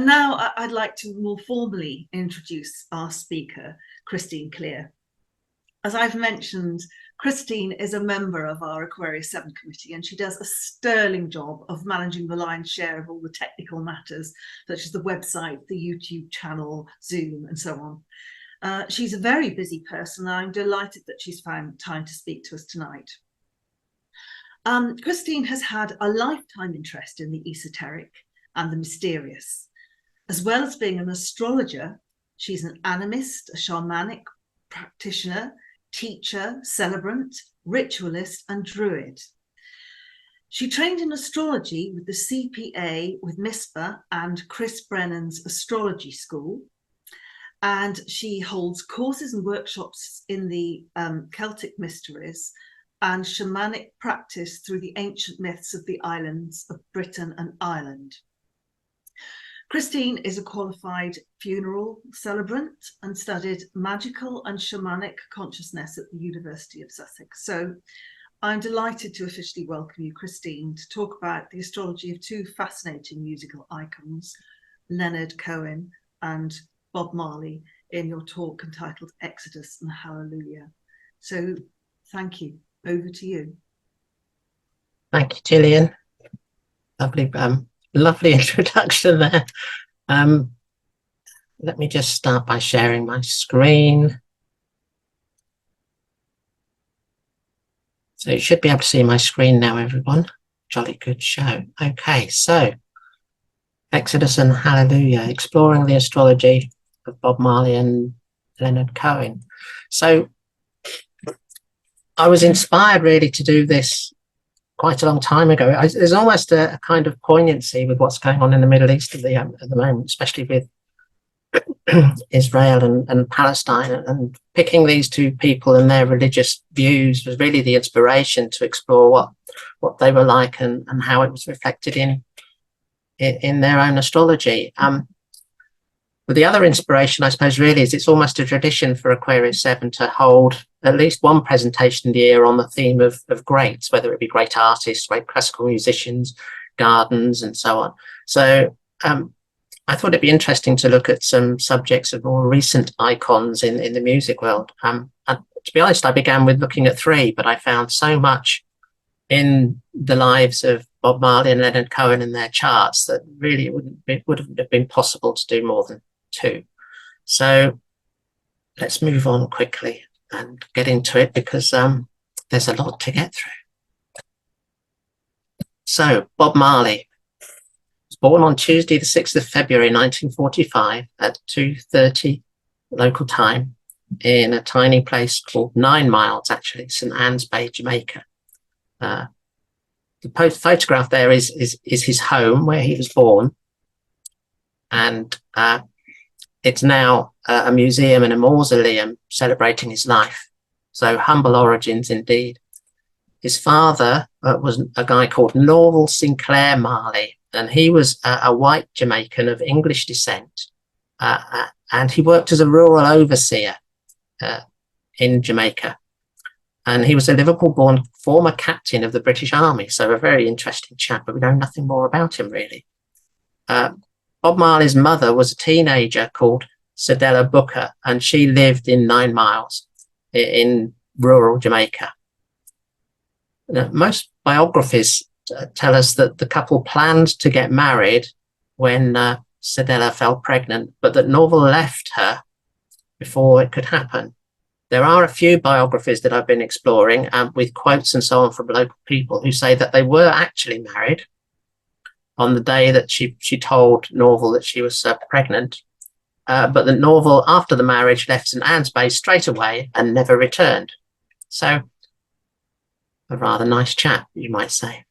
And now I'd like to more formally introduce our speaker, Christine Cleere. As I've mentioned, Christine is a member of our Aquarius 7 committee, and she does a sterling job of managing the lion's share of all the technical matters, such as the website, the YouTube channel, Zoom, and so on. She's a very busy person, and I'm delighted that she's found time to speak to us tonight. Christine has had a lifetime interest in the esoteric and the mysterious. As well as being an astrologer, she's an animist, a shamanic practitioner, teacher, celebrant, ritualist, and druid. She trained in astrology with the CPA with MISPA and Chris Brennan's astrology school. And she holds courses and workshops in the Celtic mysteries and shamanic practice through the ancient myths of the islands of Britain and Ireland. Christine is a qualified funeral celebrant and studied magical and shamanic consciousness at the University of Sussex. So I'm delighted to officially welcome you, Christine, to talk about the astrology of two fascinating musical icons, Leonard Cohen and Bob Marley, in your talk entitled Exodus and Hallelujah. So thank you. Over to you. Thank you, Gillian. Lovely introduction there. Let me just start by sharing my screen. So you should be able to see my screen now, everyone. Jolly good show. Okay, so Exodus and Hallelujah, exploring the astrology of Bob Marley and Leonard Cohen. So I was inspired really to do this quite a long time ago. There's almost a kind of poignancy with what's going on in the Middle East at the moment, especially with Israel and Palestine, and picking these two people and their religious views was really the inspiration to explore what they were like and how it was reflected in their own astrology. But the other inspiration, I suppose, really is it's almost a tradition for Aquarius 7 to hold at least one presentation a year on the theme of greats, whether it be great artists, great classical musicians, gardens, and so on. So I thought it'd be interesting to look at some subjects of more recent icons in the music world. And to be honest, I began with looking at three, but I found so much in the lives of Bob Marley and Leonard Cohen and their charts that really it wouldn't have been possible to do more than two. So let's move on quickly and get into it, because there's a lot to get through. So Bob Marley was born on Tuesday the 6th of February 1945 at 2:30 local time in a tiny place called 9 Miles, actually, St Anne's Bay, Jamaica. The photograph there is his home where he was born, and it's now a museum and a mausoleum celebrating his life. So humble origins indeed. His father was a guy called Norval Sinclair Marley, and he was a white Jamaican of English descent, and he worked as a rural overseer in Jamaica. And he was a Liverpool-born former captain of the British Army, so a very interesting chap, but we know nothing more about him, really. Bob Marley's mother was a teenager called Cedella Booker, and she lived in 9 Miles in rural Jamaica. Now, most biographies tell us that the couple planned to get married when Cedella fell pregnant, but that Norval left her before it could happen. There are a few biographies that I've been exploring with quotes and so on from local people who say that they were actually married on the day that she told Norval that she was pregnant, but that Norval, after the marriage, left St Anne's Bay straight away and never returned. So a rather nice chap, you might say.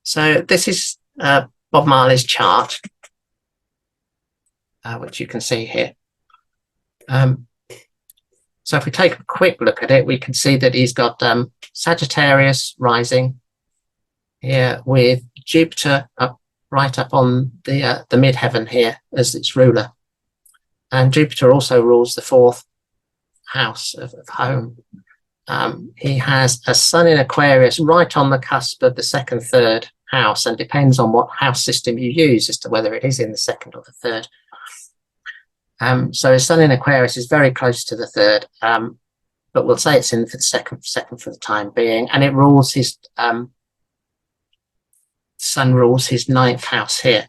So this is Bob Marley's chart, which you can see here. So if we take a quick look at it, we can see that he's got Sagittarius rising here with Jupiter right up on the midheaven here as its ruler. And Jupiter also rules the 4th house of home. He has a sun in Aquarius right on the cusp of the 2nd, 3rd house, and depends on what house system you use as to whether it is in the second or the third. So his sun in Aquarius is very close to the third, but we'll say it's in for the second for the time being, and it rules his sun rules his ninth house here,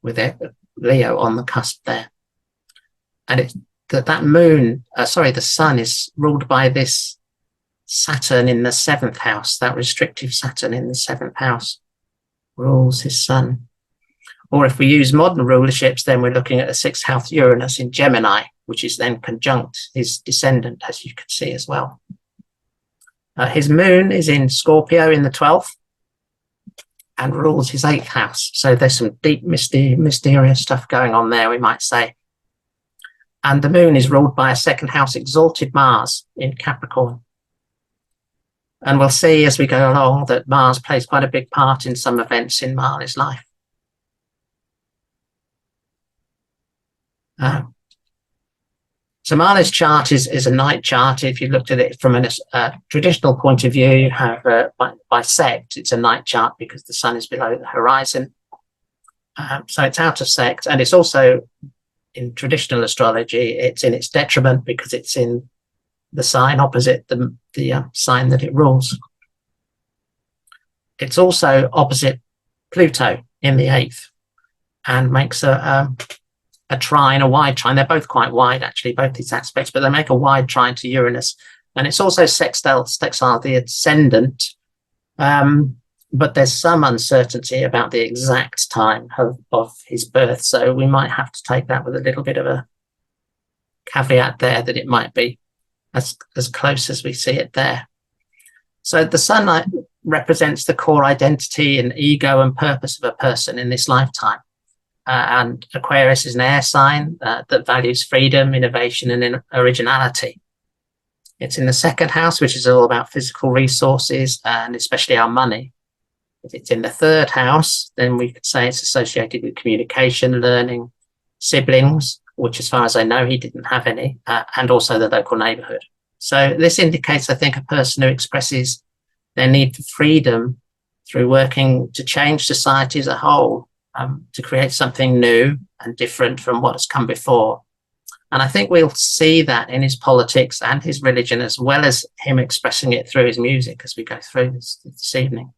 with it, Leo on the cusp there, and that moon, the sun is ruled by this Saturn in the seventh house. That restrictive Saturn in the seventh house rules his sun. Or if we use modern rulerships, then we're looking at a sixth house Uranus in Gemini, which is then conjunct his descendant, as you can see as well. His moon is in Scorpio in the 12th and rules his eighth house. So there's some deep, mysterious stuff going on there, we might say. And the moon is ruled by a second house exalted Mars in Capricorn. And we'll see as we go along that Mars plays quite a big part in some events in Marley's life. So Marley's chart is a night chart. If you looked at it from a traditional point of view, you have by sect, it's a night chart because the sun is below the horizon. So it's out of sect, and it's also, in traditional astrology, it's in its detriment because it's in the sign opposite the sign that it rules. It's also opposite Pluto in the 8th and makes a trine, a wide trine. They're both quite wide, actually, both these aspects, but they make a wide trine to Uranus. And it's also sextile the ascendant, but there's some uncertainty about the exact time of his birth. So we might have to take that with a little bit of a caveat there, that it might be as close as we see it there. So the sun represents the core identity and ego and purpose of a person in this lifetime. And Aquarius is an air sign that values freedom, innovation, and originality. It's in the second house, which is all about physical resources and especially our money. If it's in the third house, then we could say it's associated with communication, learning, siblings, which as far as I know, he didn't have any, and also the local neighborhood. So this indicates, I think, a person who expresses their need for freedom through working to change society as a whole, to create something new and different from what has come before. And I think we'll see that in his politics and his religion, as well as him expressing it through his music as we go through this evening.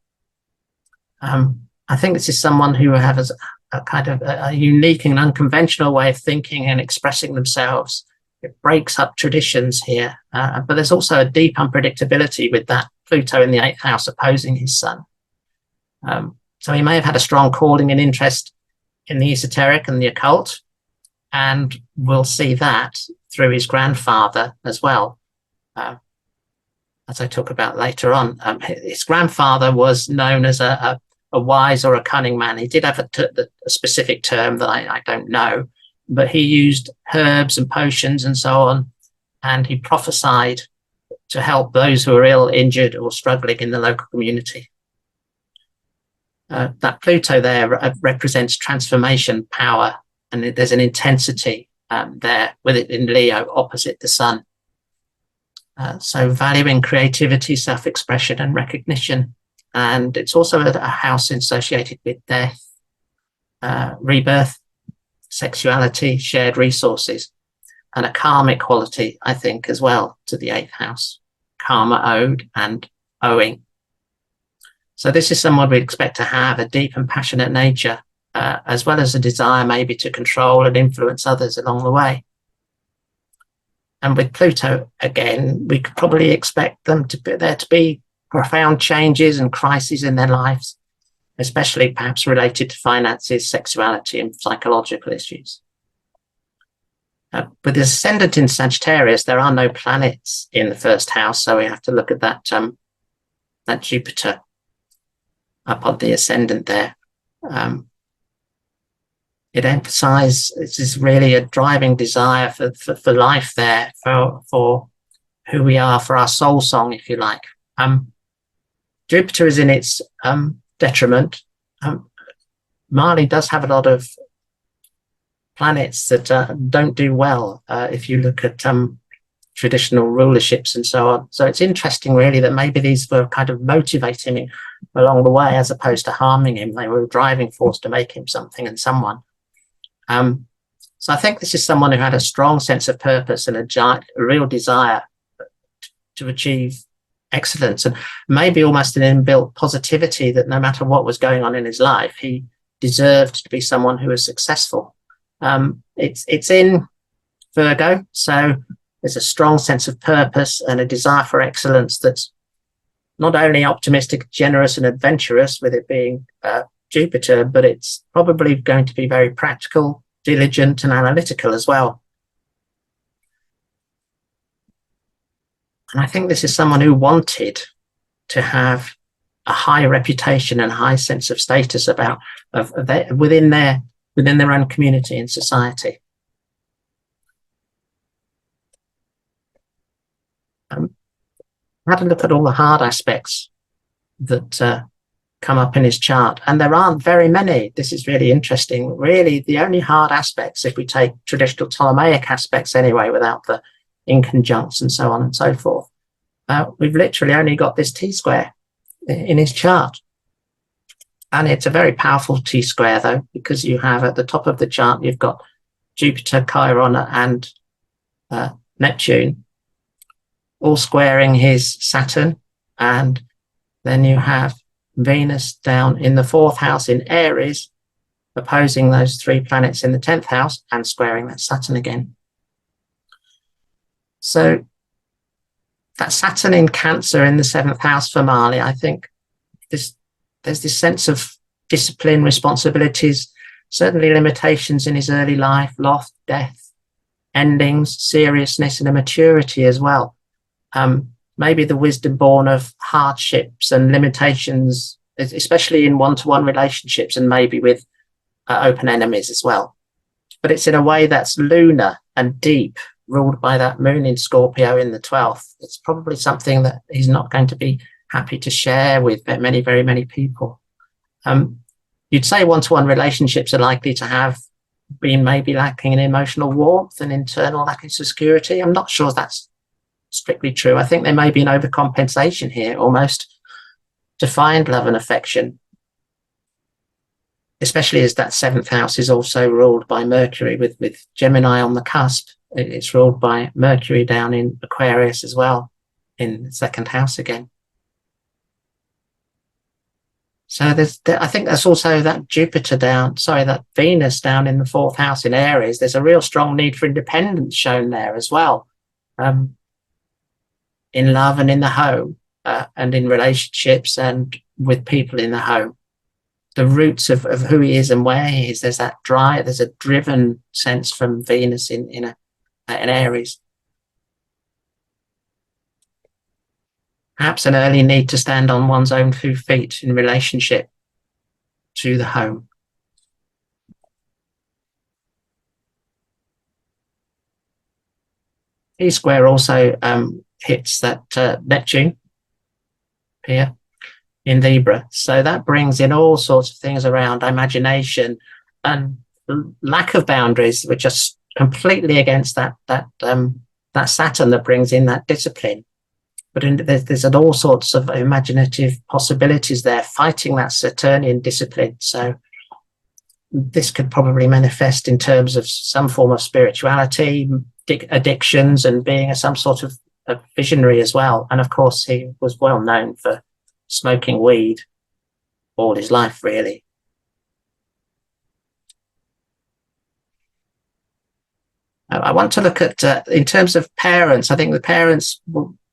I think this is someone who has a kind of a unique and unconventional way of thinking and expressing themselves. It breaks up traditions here, but there's also a deep unpredictability with that Pluto in the 8th house opposing his sun. So he may have had a strong calling and interest in the esoteric and the occult, and we'll see that through his grandfather as well, as I talk about later on. His grandfather was known as a wise or a cunning man. He did have a specific term that I don't know, but he used herbs and potions and so on, and he prophesied to help those who are ill, injured, or struggling in the local community. That Pluto there represents transformation, power, and there's an intensity there with it in Leo opposite the sun. So valuing creativity, self-expression, and recognition. And it's also a house associated with death, rebirth, sexuality, shared resources, and a karmic quality, I think, as well, to the 8th house. Karma owed and owing. So this is someone we expect to have a deep and passionate nature, as well as a desire maybe to control and influence others along the way. And with Pluto, again, we could probably expect there to be profound changes and crises in their lives, especially perhaps related to finances, sexuality, and psychological issues. With the ascendant in Sagittarius, there are no planets in the first house, so we have to look at that Jupiter up on the ascendant there. It emphasizes, this is really a driving desire for life there, for who we are, for our soul song, if you like. Jupiter is in its detriment. Marley does have a lot of planets that don't do well. If you look at traditional rulerships and so on. So it's interesting, really, that maybe these were kind of motivating him along the way as opposed to harming him. They were a driving force to make him something and someone. So I think this is someone who had a strong sense of purpose and a real desire to achieve excellence, and maybe almost an inbuilt positivity that no matter what was going on in his life, he deserved to be someone who was successful. It's in Virgo, so there's a strong sense of purpose and a desire for excellence that's not only optimistic, generous and adventurous, with it being Jupiter, but it's probably going to be very practical, diligent and analytical as well. And I think this is someone who wanted to have a high reputation and high sense of status within their own community and society. Had a look at all the hard aspects that come up in his chart, and there aren't very many. This is really interesting. Really, the only hard aspects, if we take traditional Ptolemaic aspects anyway, without the inconjuncts and so on and so forth, we've literally only got this T-square in his chart. And it's a very powerful T-square, though, because you have at the top of the chart, you've got Jupiter, Chiron and Neptune all squaring his Saturn, and then you have Venus down in the 4th house in Aries, opposing those 3 planets in the 10th house and squaring that Saturn again. So that Saturn in Cancer in the 7th house for Marley, I think there's this sense of discipline, responsibilities, certainly limitations in his early life, loss, death, endings, seriousness and a maturity as well. Maybe the wisdom born of hardships and limitations, especially in one-to-one relationships and maybe with open enemies as well. But it's in a way that's lunar and deep, ruled by that moon in Scorpio in the 12th. It's probably something that he's not going to be happy to share with very many people. You'd say one-to-one relationships are likely to have been maybe lacking in emotional warmth and internal lack of security. I'm not sure that's strictly true. I think there may be an overcompensation here, almost, to find love and affection, especially as that 7th house is also ruled by Mercury with Gemini on the cusp. It's ruled by Mercury down in Aquarius as well, in the 2nd house again. So I think there's also that that Venus down in the 4th house in Aries. There's a real strong need for independence shown there as well. In love and in the home, and in relationships and with people in the home. The roots of who he is and where he is, there's a driven sense from Venus in Aries. Perhaps an early need to stand on one's own 2 feet in relationship to the home. T-square also hits that Neptune here in Libra. So that brings in all sorts of things around imagination and lack of boundaries, which are completely against that Saturn that brings in that discipline. But there's all sorts of imaginative possibilities there, fighting that Saturnian discipline. So this could probably manifest in terms of some form of spirituality, addictions, and being some sort of a visionary as well. And of course, he was well known for smoking weed all his life, really. I want to look at, in terms of parents, I think the parents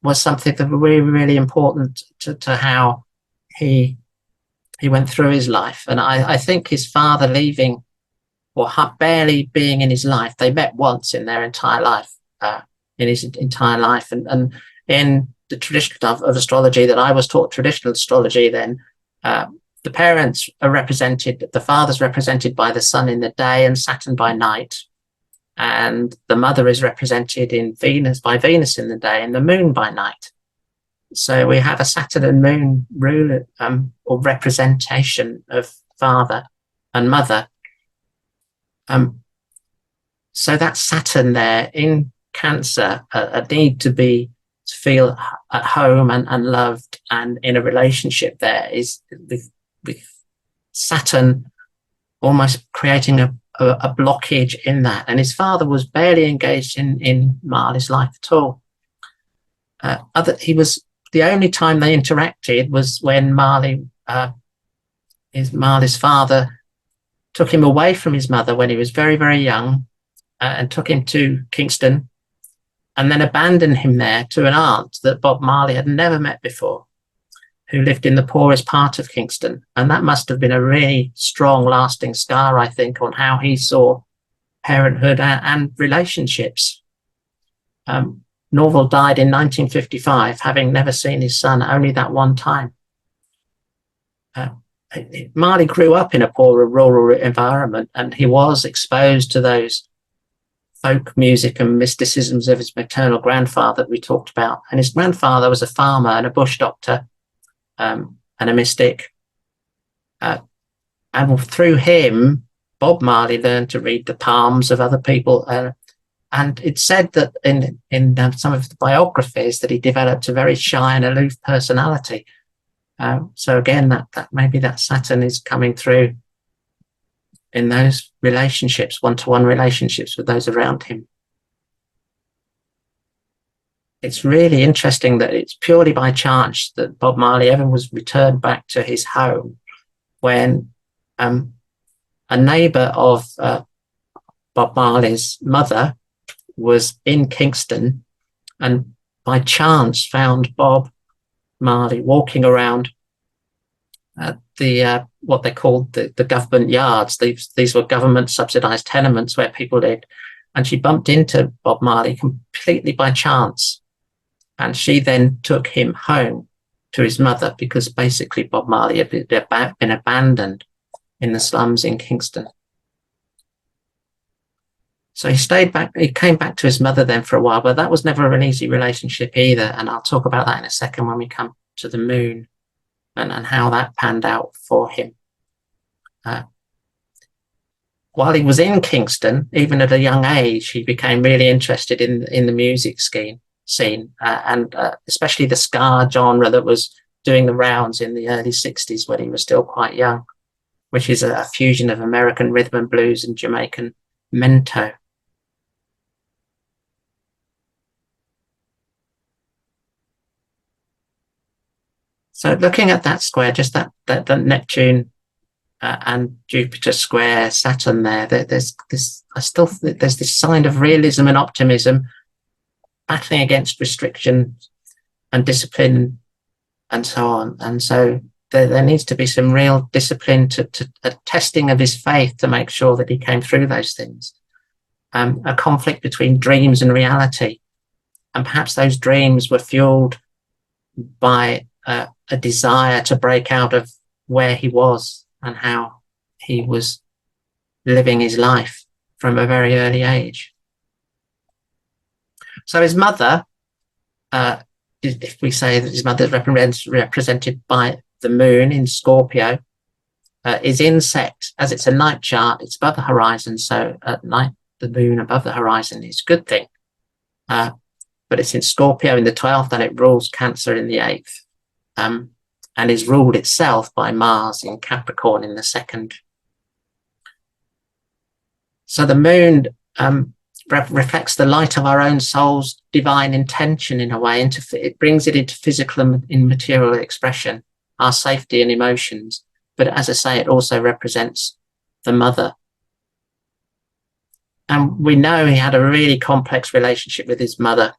was something that was really, really important to how he went through his life. And I think his father leaving, or barely being in his life, they met once in their entire life, and in the tradition of astrology that I was taught, traditional astrology, then the parents are represented, the father's represented by the sun in the day and Saturn by night, and the mother is represented by Venus in the day and the moon by night. So we have a Saturn and moon rule, or representation of father and mother. So that's Saturn there in Cancer, a need to feel at home and loved and in a relationship there is with Saturn almost creating a blockage in that. And his father was barely engaged in Marley's life at all. He was, the only time they interacted was when Marley's father took him away from his mother when he was very, very young, and took him to Kingston, and then abandoned him there to an aunt that Bob Marley had never met before, who lived in the poorest part of Kingston. And that must have been a really strong, lasting scar, I think, on how he saw parenthood and relationships. Norval died in 1955, having never seen his son only that one time. Marley grew up in a poor rural environment, and he was exposed to those folk music and mysticisms of his maternal grandfather that we talked about. And his grandfather was a farmer and a bush doctor, and a mystic. And through him, Bob Marley learned to read the palms of other people. And it's said that in some of the biographies that he developed a very shy and aloof personality. So again, that maybe that Saturn is coming through in those relationships, one-to-one relationships with those around him. It's really interesting that it's purely by chance that Bob Marley ever was returned back to his home when a neighbour of Bob Marley's mother was in Kingston, and by chance found Bob Marley walking around the what they called the government yards. These were government subsidised tenements where people lived, and she bumped into Bob Marley completely by chance, and she then took him home to his mother because basically Bob Marley had been abandoned in the slums in Kingston. So he came back to his mother then for a while, but that was never an easy relationship either. And I'll talk about that in a second when we come to the moon and how that panned out for him. While he was in Kingston, even at a young age, he became really interested in the music scene, and especially the ska genre that was doing the rounds in the early 60s when he was still quite young, which is a fusion of American rhythm and blues and Jamaican mento. So looking at that square, just that Neptune and Jupiter square Saturn there's this sign of realism and optimism, battling against restriction and discipline and so on. And so there needs to be some real discipline to a testing of his faith to make sure that he came through those things. A conflict between dreams and reality. And perhaps those dreams were fueled by a desire to break out of where he was and how he was living his life from a very early age. So his mother, if we say that his mother is represented by the moon in Scorpio, is insect. As it's a night chart, it's above the horizon. So at night, the moon above the horizon is a good thing. But it's in Scorpio in the 12th, and it rules Cancer in the 8th. And is ruled itself by Mars in Capricorn in the 2nd. So the moon reflects the light of our own soul's divine intention in a way. It brings it into physical and immaterial expression, our safety and emotions. But as I say, it also represents the mother. And we know he had a really complex relationship with his mother.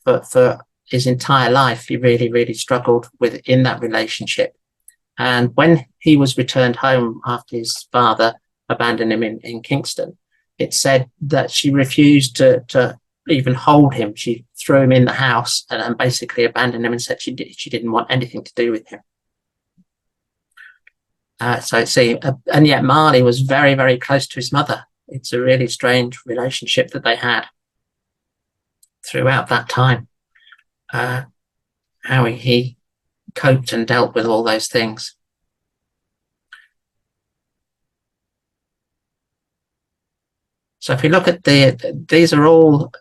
For his entire life, he really, really struggled in that relationship. And when he was returned home after his father abandoned him in Kingston, it said that she refused to even hold him. She threw him in the house and basically abandoned him and said she didn't want anything to do with him. And yet Marley was very, very close to his mother. It's a really strange relationship that they had throughout that time. How he coped and dealt with all those things. So if you look at these are all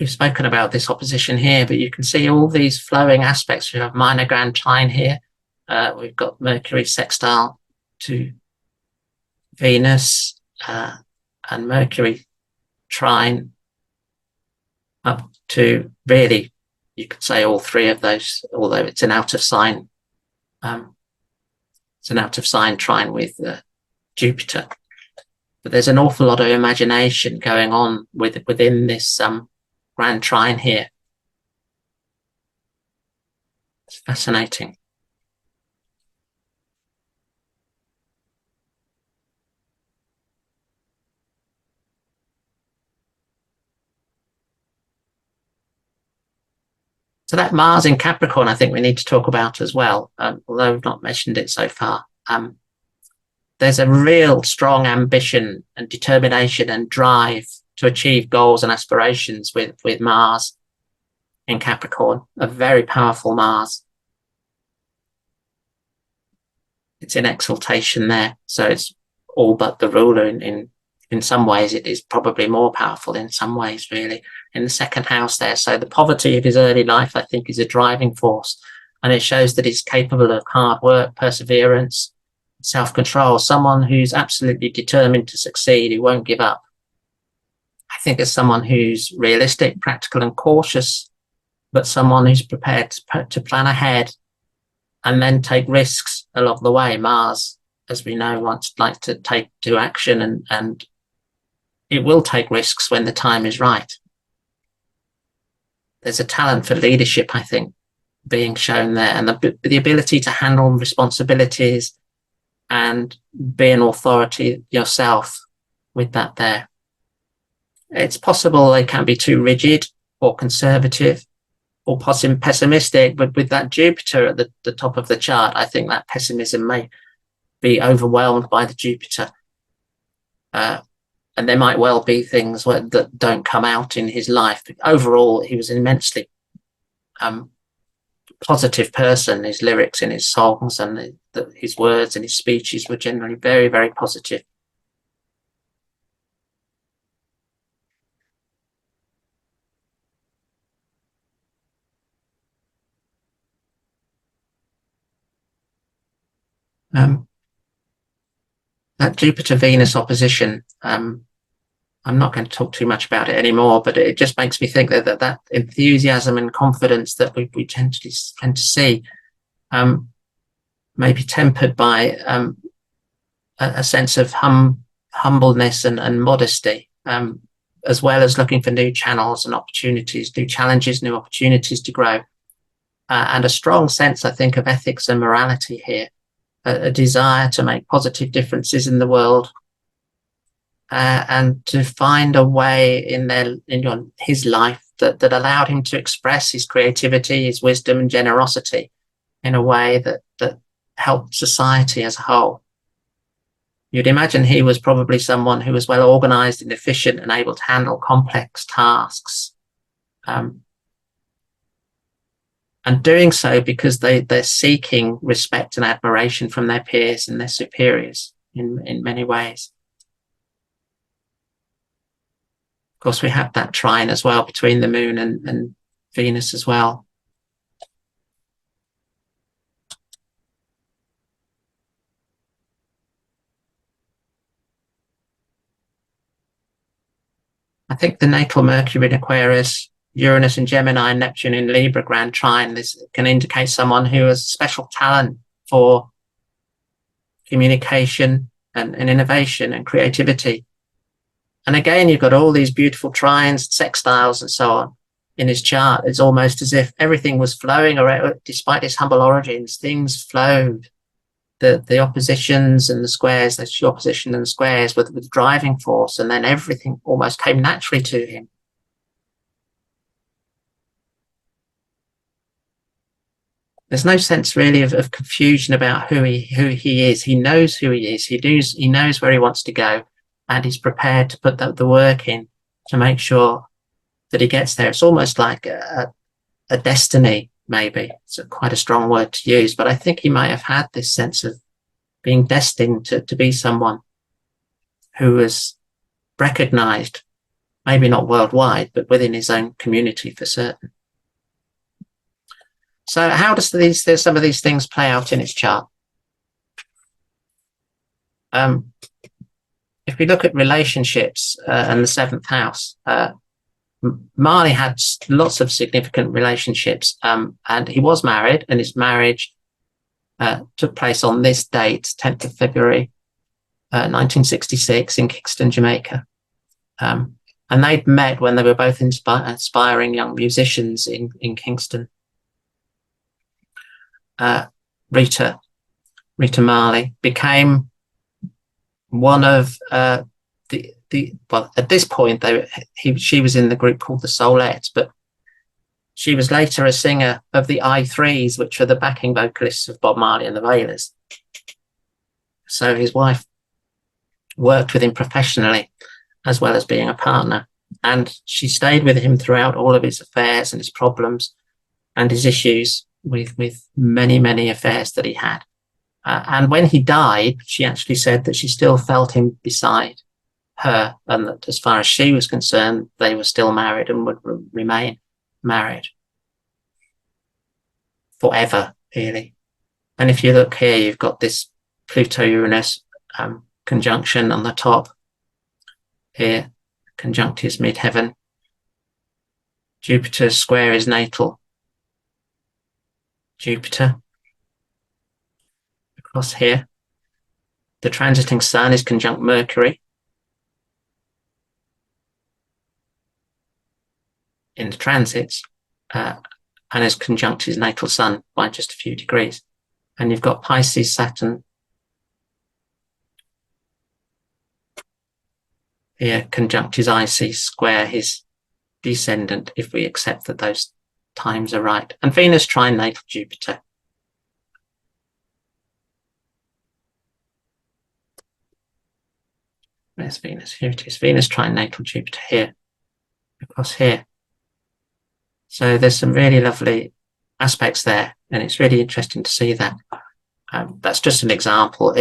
we've spoken about this opposition here, but you can see all these flowing aspects. We have minor grand trine here. We've got Mercury sextile to Venus, and Mercury trine up to, really, you could say all three of those, although it's an out of sign. It's an out of sign trine with Jupiter. But there's an awful lot of imagination going on within this grand trine here. It's fascinating. So that Mars in Capricorn, I think we need to talk about as well, although we've not mentioned it so far. There's a real strong ambition and determination and drive to achieve goals and aspirations with Mars in Capricorn, a very powerful Mars. It's in exaltation there, so it's all but the ruler. In some ways, it is probably more powerful in some ways, really, in the second house there. So the poverty of his early life, I think, is a driving force, and it shows that he's capable of hard work, perseverance, self-control, someone who's absolutely determined to succeed, who won't give up. I think as someone who's realistic, practical and cautious, but someone who's prepared to plan ahead and then take risks along the way. Mars, as we know, likes to take to action, and it will take risks when the time is right. There's a talent for leadership, I think, being shown there, and the ability to handle responsibilities and be an authority yourself with that there. It's possible they can be too rigid or conservative or pessimistic, but with that Jupiter at the top of the chart, I think that pessimism may be overwhelmed by the Jupiter. And there might well be things that don't come out in his life. But overall, he was an immensely positive person. His lyrics in his songs and his words and his speeches were generally very, very positive. That Jupiter-Venus opposition, I'm not going to talk too much about it anymore, but it just makes me think that enthusiasm and confidence that we tend to see may be tempered by a sense of humbleness and modesty, as well as looking for new channels and opportunities, new challenges, new opportunities to grow, and a strong sense, I think, of ethics and morality here, a desire to make positive differences in the world, and to find a way in his life that allowed him to express his creativity, his wisdom and generosity in a way that helped society as a whole. You'd imagine he was probably someone who was well organized and efficient and able to handle complex tasks. And doing so because they're seeking respect and admiration from their peers and their superiors in many ways. Of course, we have that trine as well between the moon and Venus as well. I think the natal Mercury in Aquarius, Uranus in Gemini, and Neptune in Libra grand trine, this can indicate someone who has special talent for communication and innovation and creativity. And again, you've got all these beautiful trines, sextiles and so on in his chart. It's almost as if everything was flowing, or despite his humble origins, things flowed. The oppositions and the squares, the opposition and the squares with the driving force, and then everything almost came naturally to him. There's no sense really of confusion about who he is. He knows who he is. He knows where he wants to go, and he's prepared to put the work in to make sure that he gets there. It's almost like a destiny, maybe. It's quite a strong word to use, but I think he might have had this sense of being destined to be someone who was recognized maybe not worldwide, but within his own community for certain. So how does some of these things play out in his chart? If we look at relationships and the seventh house, Marley had lots of significant relationships, and he was married, and his marriage took place on this date, 10th of February, 1966 in Kingston, Jamaica. And they'd met when they were both aspiring young musicians in Kingston. Rita Marley became one of well, at this point she was in the group called the Soulettes, but she was later a singer of the I3s, which were the backing vocalists of Bob Marley and the Wailers. So his wife worked with him professionally as well as being a partner, and she stayed with him throughout all of his affairs and his problems and his issues with many affairs that he had. And when he died, she actually said that she still felt him beside her, and that as far as she was concerned, they were still married and would remain married forever, really. And if you look here, you've got this Pluto-Uranus conjunction on the top here, conjunct his midheaven. Jupiter square his natal Jupiter. Across here, the transiting Sun is conjunct Mercury in the transits, and is conjunct his natal Sun by just a few degrees. And you've got Pisces Saturn here, conjunct his IC square his descendant, if we accept that those times are right. And Venus trine natal Jupiter. Where's Venus? Here it is. Venus trine natal Jupiter here, across here. So there's some really lovely aspects there, and it's really interesting to see that. That's just an example.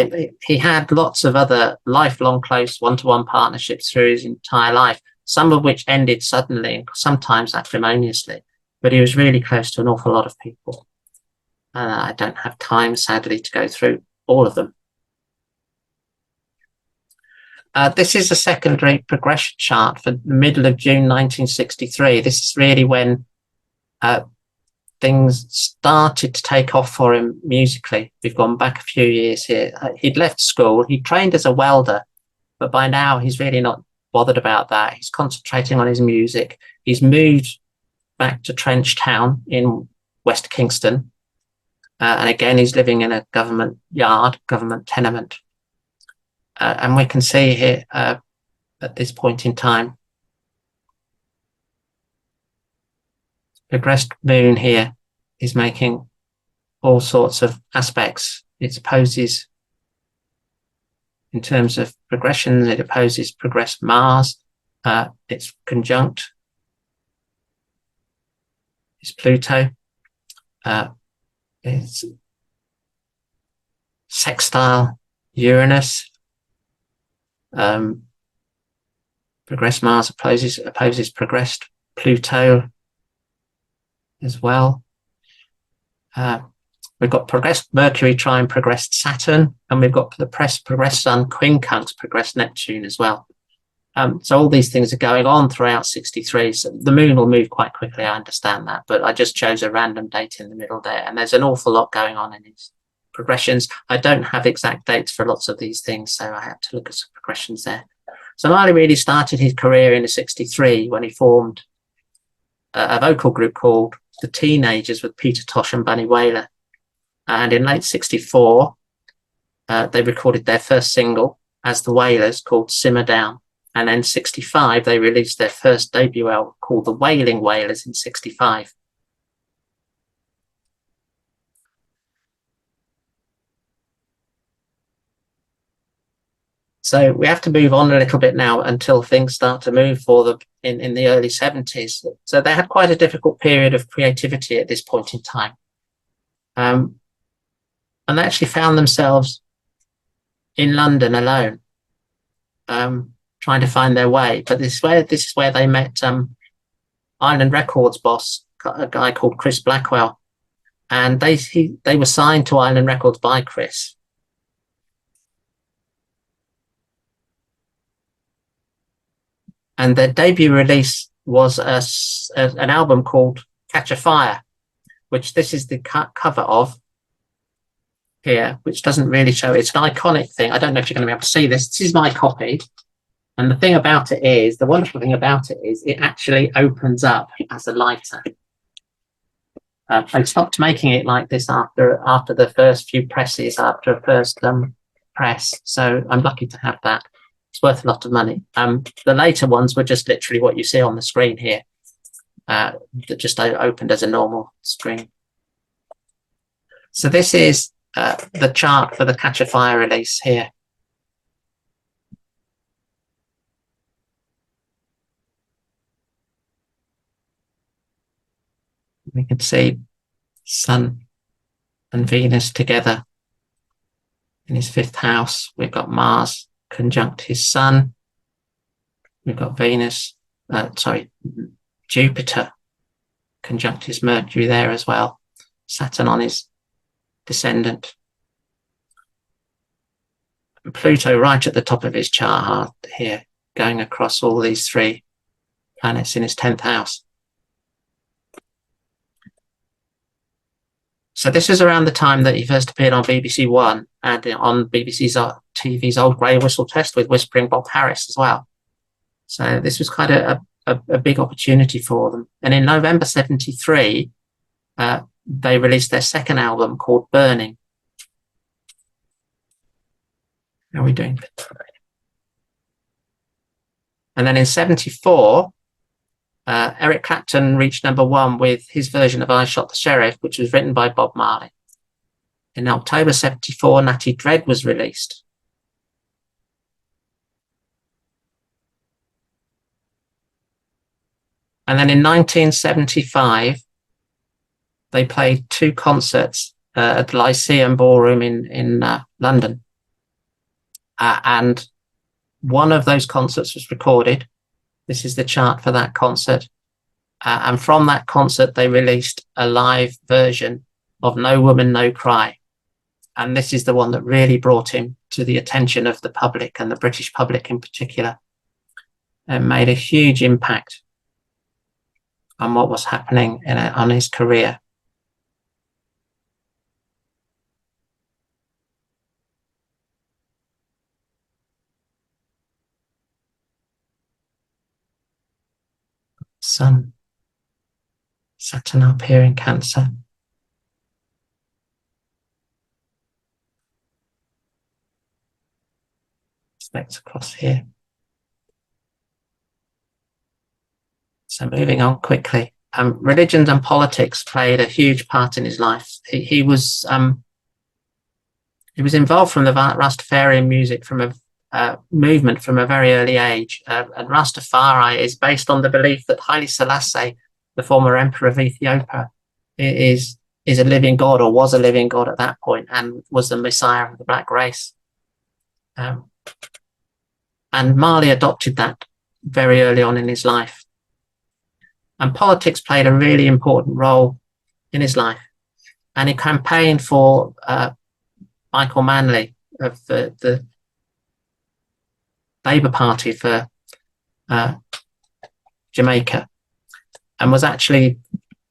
He had lots of other lifelong close one-to-one partnerships through his entire life, some of which ended suddenly and sometimes acrimoniously, but he was really close to an awful lot of people. I don't have time, sadly, to go through all of them. This is a secondary progression chart for the middle of June 1963. This is really when things started to take off for him musically. We've gone back a few years here. He'd left school. He trained as a welder, but by now he's really not bothered about that. He's concentrating on his music. He's moved back to Trench Town in West Kingston. And again, he's living in a government yard, government tenement. And we can see here at this point in time, progressed moon here is making all sorts of aspects. It opposes, in terms of progression, it opposes progressed Mars. It's conjunct. It's Pluto. It's sextile Uranus. Progressed Mars opposes progressed Pluto as well. We've got progressed Mercury trine progressed Saturn, and we've got the progressed Sun quincunx progressed Neptune as well. So all these things are going on throughout 63. So the moon will move quite quickly, I understand that, but I just chose a random date in the middle there, and there's an awful lot going on in its progressions. I don't have exact dates for lots of these things, so I had to look at some progressions there. So Marley really started his career in 63 when he formed a vocal group called The Teenagers with Peter Tosh and Bunny Wailer. And in late 64, they recorded their first single as the Wailers called Simmer Down. And then 65, they released their first debut album called The Wailing Wailers in 65. So we have to move on a little bit now until things start to move for them in the early 70s. So they had quite a difficult period of creativity at this point in time. And they actually found themselves in London alone. trying to find their way. But this is where they met Island Records boss, a guy called Chris Blackwell, and they were signed to Island Records by Chris. And their debut release was an album called Catch a Fire, which this is the cover of here, which doesn't really show. It's an iconic thing. I don't know if you're going to be able to see this. This is my copy. And the thing about it is, the wonderful thing about it is it actually opens up as a lighter. They stopped making it like this after the first few presses, after a first press. So I'm lucky to have that. It's worth a lot of money. The later ones were just literally what you see on the screen here, that just opened as a normal screen. So this is the chart for the Catch a Fire release here. We can see Sun and Venus together in his 5th house. We've got Mars conjunct his Sun. We've got Jupiter conjunct his Mercury there as well. Saturn on his descendant. And Pluto right at the top of his chart here, going across all these 3 planets in his 10th house. So this is around the time that he first appeared on BBC One and on BBC's TV's Old Grey Whistle Test with Whispering Bob Harris as well. So this was quite a big opportunity for them. And in November 73, they released their 2nd album called Burning. How are we doing? And then in 74, Eric Clapton reached #1 with his version of I Shot the Sheriff, which was written by Bob Marley. In October 74, Natty Dread was released. And then in 1975, they played 2 concerts at the Lyceum Ballroom in London. And one of those concerts was recorded. This is the chart for that concert. And from that concert, they released a live version of No Woman, No Cry. And this is the one that really brought him to the attention of the public, and the British public in particular, and made a huge impact on what was happening on his career. Sun, Saturn up here in Cancer. Specs across here. So moving on quickly. Religions and politics played a huge part in his life. He was involved from the Rastafari music from a movement from a very early age. And Rastafari is based on the belief that Haile Selassie, the former emperor of Ethiopia, is a living god, or was a living god at that point, and was the messiah of the black race. And Marley adopted that very early on in his life. And politics played a really important role in his life. And he campaigned for Michael Manley of the Labour Party for Jamaica, and was actually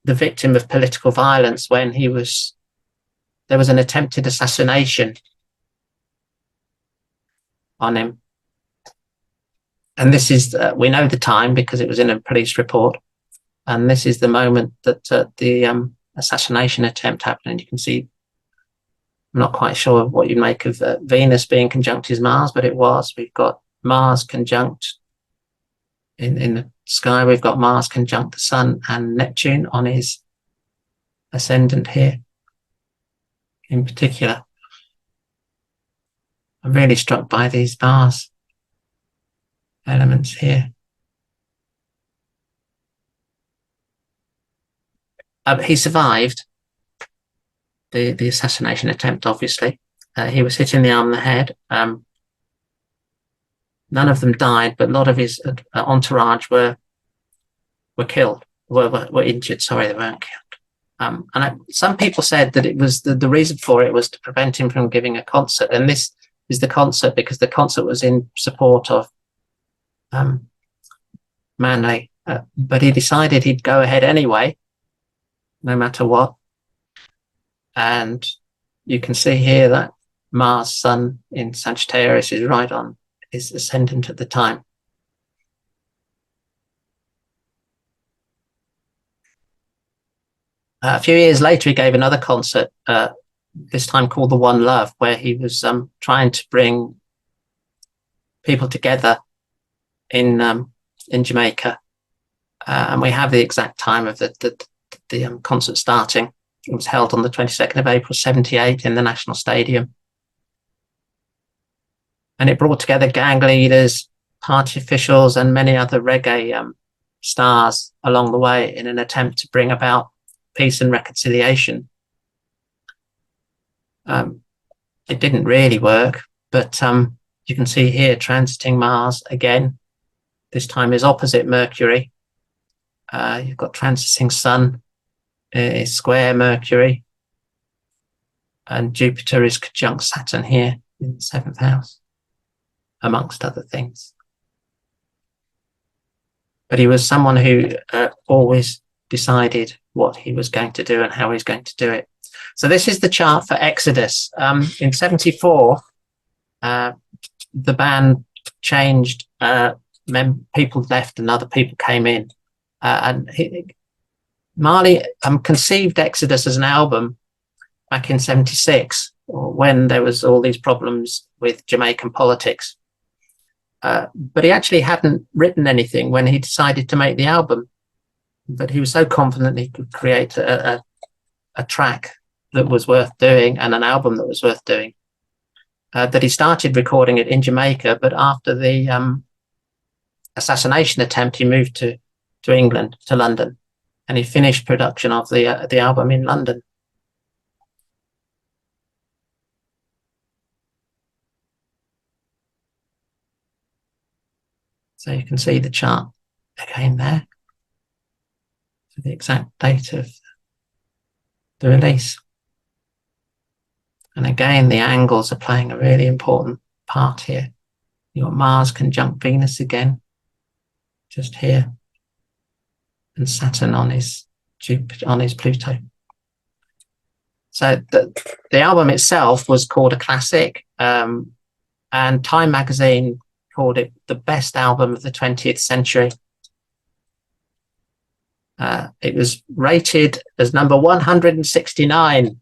the victim of political violence when there was an attempted assassination on him. And this is, we know the time because it was in a police report, and this is the moment that the assassination attempt happened. And you can see, I'm not quite sure what you make of Venus being conjunct his Mars, but it was. We've got Mars conjunct in the sky. We've got Mars conjunct the Sun and Neptune on his ascendant here in particular. I'm really struck by these Mars elements here. He survived the assassination attempt, obviously. He was hit in the arm and the head. None of them died, but a lot of his entourage were killed, were injured. Sorry, they weren't killed. Some people said that it was the reason for it was to prevent him from giving a concert. And this is the concert, because the concert was in support of Manley. But he decided he'd go ahead anyway, no matter what. And you can see here that Mars' sun in Sagittarius is right on his ascendant at the time. A few years later, he gave another concert, this time called The One Love, where he was trying to bring people together in Jamaica. And we have the exact time of the concert starting. It was held on the 22nd of April, 78 in the National Stadium. And it brought together gang leaders, party officials, and many other reggae stars along the way in an attempt to bring about peace and reconciliation. It didn't really work, but you can see here transiting Mars again. This time is opposite Mercury. You've got transiting Sun, is square Mercury, and Jupiter is conjunct Saturn here in the 7th house, amongst other things. But he was someone who always decided what he was going to do and how he was going to do it. So this is the chart for Exodus. In 74, the band changed. People left and other people came in. Marley conceived Exodus as an album back in 76, when there was all these problems with Jamaican politics. But he actually hadn't written anything when he decided to make the album. But he was so confident he could create a track that was worth doing and an album that was worth doing, that he started recording it in Jamaica. But after the assassination attempt, he moved to England, to London, and he finished production of the album in London. So you can see the chart again there for the exact date of the release. And again, the angles are playing a really important part here. You've got Mars conjunct Venus again, just here, and Saturn on his Jupiter, on his Pluto. So the album itself was called a classic, and Time magazine called it the best album of the 20th century. It was rated as number 169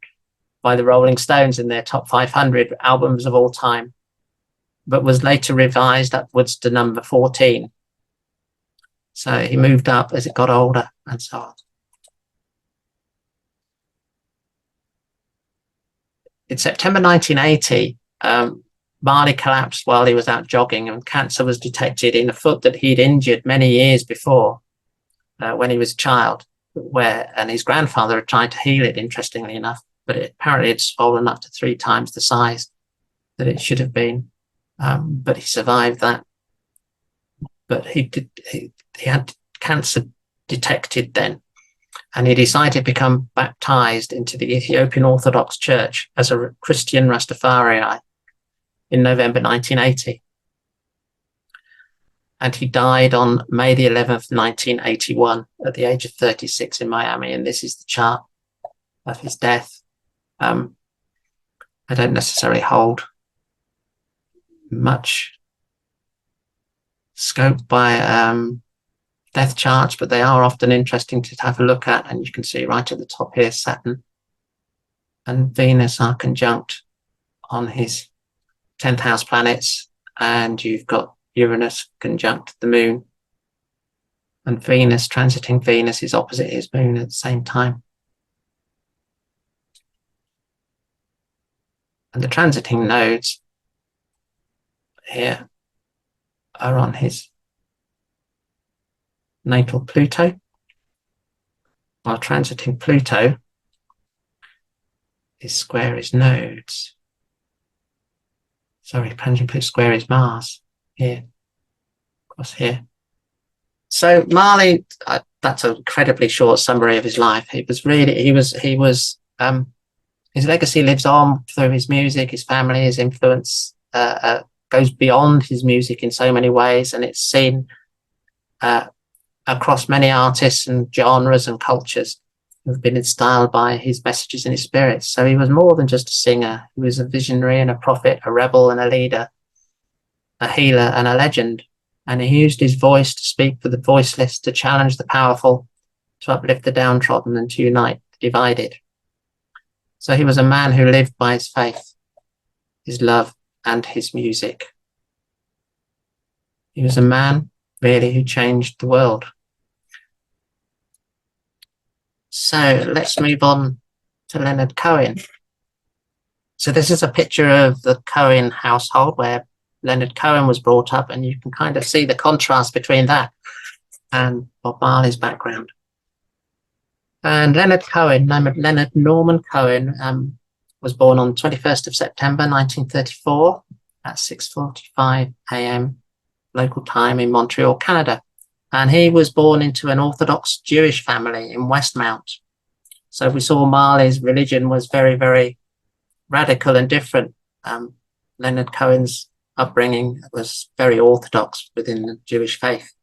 by the Rolling Stones in their top 500 albums of all time, but was later revised upwards to number 14. So he moved up as it got older and so on. In September 1980, Marley collapsed while he was out jogging, and cancer was detected in a foot that he'd injured many years before when he was a child, and his grandfather had tried to heal it, interestingly enough, but apparently it's swollen up to 3 times the size that it should have been. But he survived that. But he had cancer detected then, and he decided to become baptized into the Ethiopian Orthodox Church as a Christian Rastafari in November 1980. And he died on May the 11th, 1981, at the age of 36 in Miami. And this is the chart of his death. I don't necessarily hold much scope by death charts, but they are often interesting to have a look at. And you can see right at the top here, Saturn and Venus are conjunct on his 10th house planets, and you've got Uranus conjunct the moon, and Venus transiting Venus is opposite his moon at the same time. And the transiting nodes here are on his natal Pluto, while transiting Pluto is square his nodes. Sorry, transiting Pluto square is Mars here across here. So Marley, that's an incredibly short summary of his life. His legacy lives on through his music, his family, his influence goes beyond his music in so many ways, and it's seen across many artists and genres and cultures who've been inspired by his messages and his spirits. So he was more than just a singer. He was a visionary and a prophet, a rebel and a leader, a healer and a legend. And he used his voice to speak for the voiceless, to challenge the powerful, to uplift the downtrodden, and to unite the divided. So he was a man who lived by his faith, his love, and his music. He was a man, really, who changed the world. So let's move on to Leonard Cohen. So this is a picture of the Cohen household where Leonard Cohen was brought up, and you can kind of see the contrast between that and Bob Marley's background. And Leonard Cohen, Leonard Norman Cohen, was born on 21st of September 1934 at 6:45 a.m. local time in Montreal, Canada. And he was born into an Orthodox Jewish family in Westmount. So we saw Marley's religion was very, very radical and different. Leonard Cohen's upbringing was very orthodox within the Jewish faith.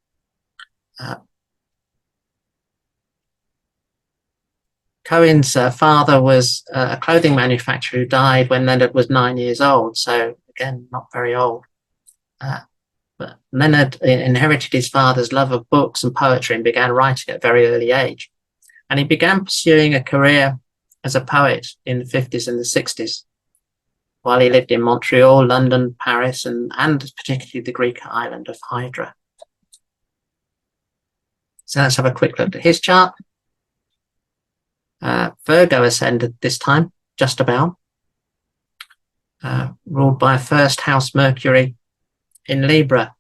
Cohen's father was a clothing manufacturer who died when Leonard was 9 years old. So again, not very old. But Leonard inherited his father's love of books and poetry and began writing at a very early age. And he began pursuing a career as a poet in the 50s and the 60s, while he lived in Montreal, London, Paris, and particularly the Greek island of Hydra. So let's have a quick look at his chart. Virgo ascended this time, just about, ruled by first house Mercury in Libra.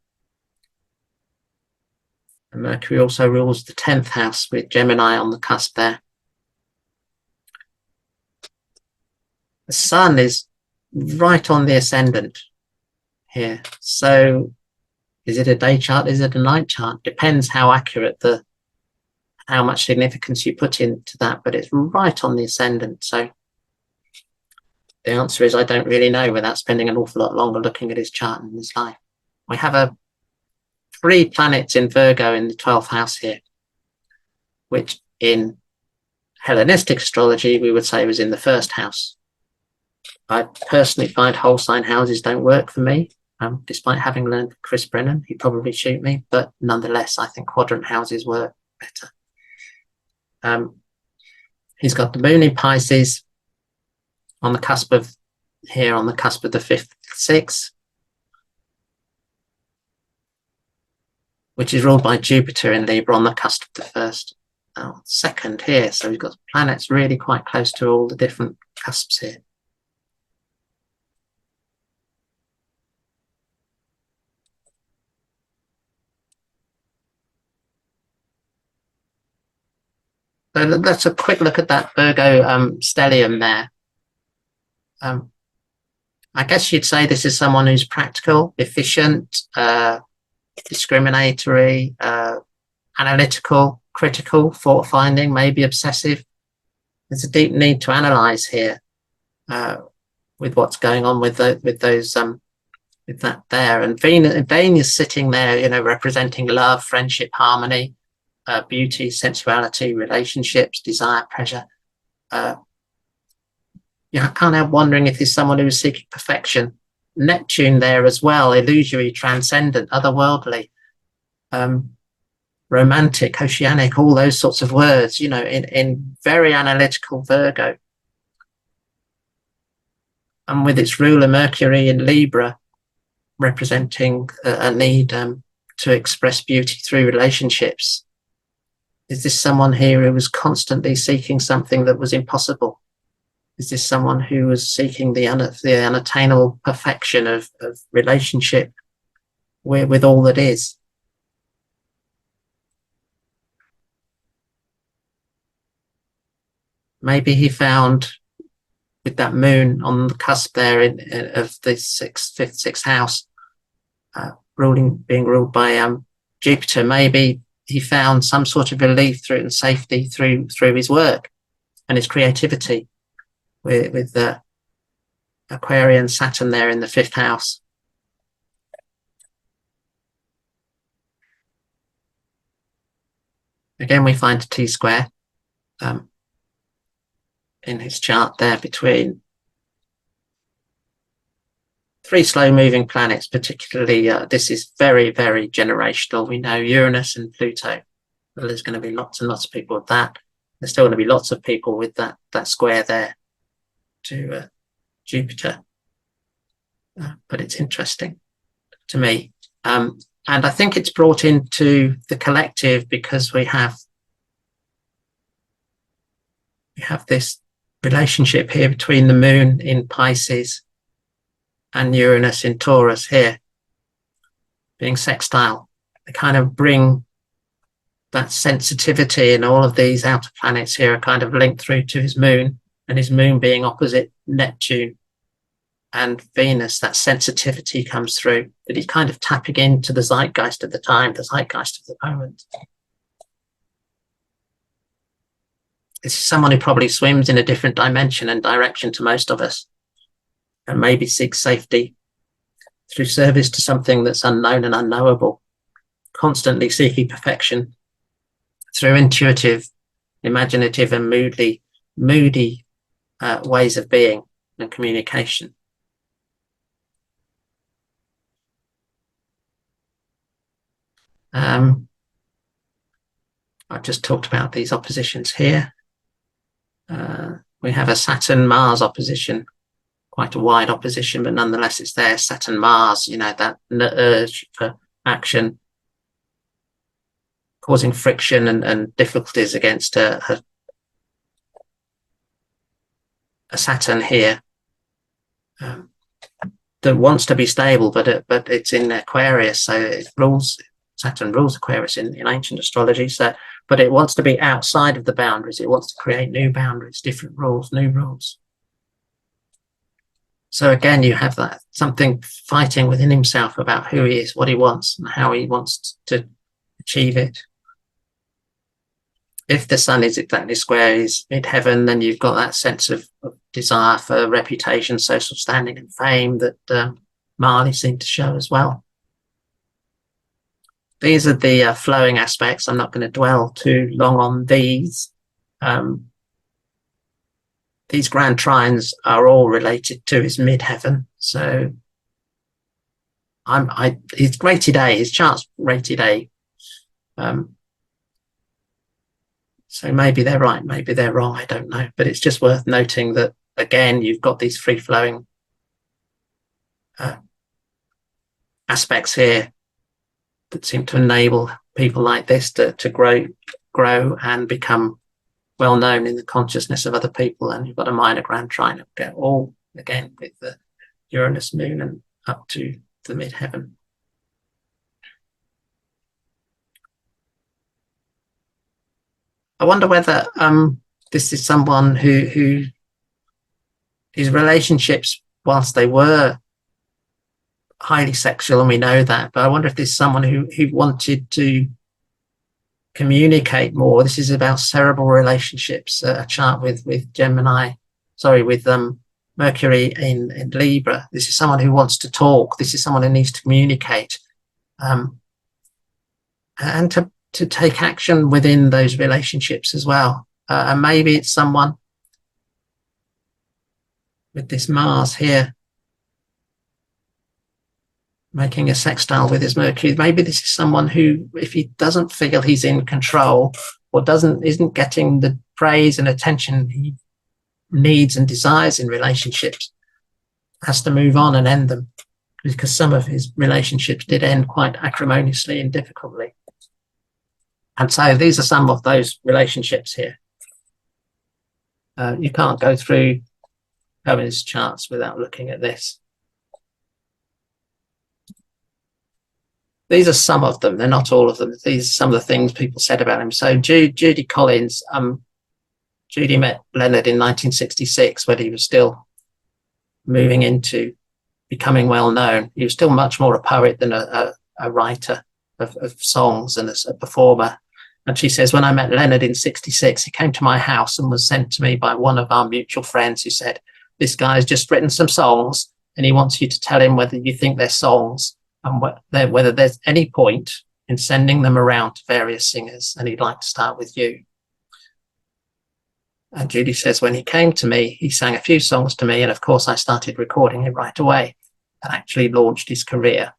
And Mercury also rules the 10th house with Gemini on the cusp there. The Sun is right on the ascendant here. So is it a day chart? Is it a night chart? Depends how accurate how much significance you put into that, but it's right on the ascendant. So the answer is I don't really know without spending an awful lot longer looking at his chart and his life. We have 3 planets in Virgo in the 12th house here, which in Hellenistic astrology, we would say was in the 1st house. I personally find whole sign houses don't work for me, despite having learned Chris Brennan. He'd probably shoot me, but nonetheless, I think quadrant houses work better. He's got the moon in Pisces on the cusp of the 5th, 6th, which is ruled by Jupiter in Libra on the cusp of the 1st, 2nd here. So we've got planets really quite close to all the different cusps here. So let's a quick look at that Virgo stellium there. I guess you'd say this is someone who's practical, efficient, discriminatory, analytical, critical, fault-finding, maybe obsessive. There's a deep need to analyze here with what's going on with that there. And Venus sitting there, representing love, friendship, harmony, beauty, sensuality, relationships, desire, pleasure. I can't help wondering if there's someone who is seeking perfection. Neptune there as well, illusory, transcendent, otherworldly, romantic, oceanic, all those sorts of words, in very analytical Virgo. And with its ruler Mercury in Libra, representing a need to express beauty through relationships. Is this someone here who was constantly seeking something that was impossible? Is this someone who was seeking the unattainable perfection of relationship with all that is? Maybe he found, with that moon on the cusp there of the 5th, 6th house, being ruled by Jupiter, maybe he found some sort of relief through and safety through his work and his creativity with the Aquarian Saturn there in the 5th house. Again, we find a T-square in his chart there between 3 slow-moving planets, particularly this is very, very generational. We know Uranus and Pluto. Well, there's going to be lots and lots of people with that. There's still going to be lots of people with that square there to Jupiter. But it's interesting to me. And I think it's brought into the collective because we have this relationship here between the moon in Pisces and Uranus in Taurus here being sextile. They kind of bring that sensitivity, and all of these outer planets here are kind of linked through to his moon, and his moon being opposite Neptune and Venus, that sensitivity comes through, that he's kind of tapping into the zeitgeist of the time, the zeitgeist of the moment. This is someone who probably swims in a different dimension and direction to most of us, and maybe seeks safety through service to something that's unknown and unknowable, constantly seeking perfection through intuitive, imaginative and moody ways of being and communication. I've just talked about these oppositions here. We have a Saturn-Mars opposition, quite a wide opposition, but nonetheless it's there. Saturn-Mars, you know, that urge for action, causing friction and difficulties against a Saturn here that wants to be stable, but it's in Aquarius, so it rules. Saturn rules Aquarius in ancient astrology, so but it wants to be outside of the boundaries. It wants to create new boundaries, different rules, new rules. So again, you have that something fighting within himself about who he is, what he wants, and how he wants to achieve it. If the sun is exactly square, is mid-heaven, then you've got that sense of desire for reputation, social standing and fame that Marley seemed to show as well. These are the flowing aspects. I'm not going to dwell too long on these. These grand trines are all related to his midheaven. So he's rated A, his chart's rated A. So maybe they're right, maybe they're wrong, I don't know. But it's just worth noting that, again, you've got these free-flowing aspects here that seem to enable people like this to grow and become well known in the consciousness of other people. And you've got a minor grand trine, all again with the Uranus moon and up to the midheaven. I wonder whether this is someone who his relationships, whilst they were highly sexual, and we know that, but I wonder if this is someone who wanted to communicate more. This is about cerebral relationships, a chart with Mercury in Libra. This is someone who wants to talk. This is someone who needs to communicate and to take action within those relationships as well. And maybe it's someone with this Mars here making a sextile with his Mercury. Maybe this is someone who, if he doesn't feel he's in control or isn't getting the praise and attention he needs and desires in relationships, has to move on and end them, because some of his relationships did end quite acrimoniously and difficultly. And so these are some of those relationships here. You can't go through Cohen's charts without looking at this. These are some of them. They're not all of them. These are some of the things people said about him. So Judy Collins, Judy met Leonard in 1966 when he was still moving into becoming well known. He was still much more a poet than a writer. of songs and as a performer. And she says, when I met Leonard in 66, he came to my house and was sent to me by one of our mutual friends who said, this guy's just written some songs and he wants you to tell him whether you think they're songs and whether there's any point in sending them around to various singers, and he'd like to start with you. And Judy says, when he came to me, he sang a few songs to me, and of course I started recording him right away and actually launched his career.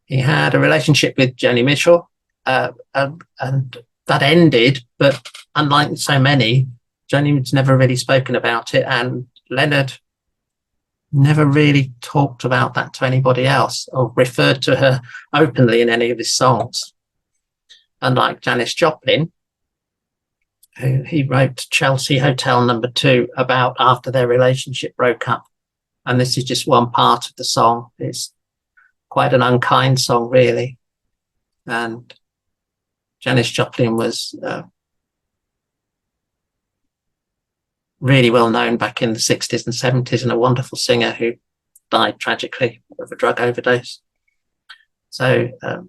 He had a relationship with Joni Mitchell, and that ended, but unlike so many, Joni's never really spoken about it, and Leonard never really talked about that to anybody else or referred to her openly in any of his songs. Unlike Janis Joplin, who he wrote Chelsea Hotel No. 2 about after their relationship broke up. And this is just one part of the song. It's quite an unkind song, really. And Janis Joplin was really well known back in the 60s and 70s, and a wonderful singer who died tragically of a drug overdose. So the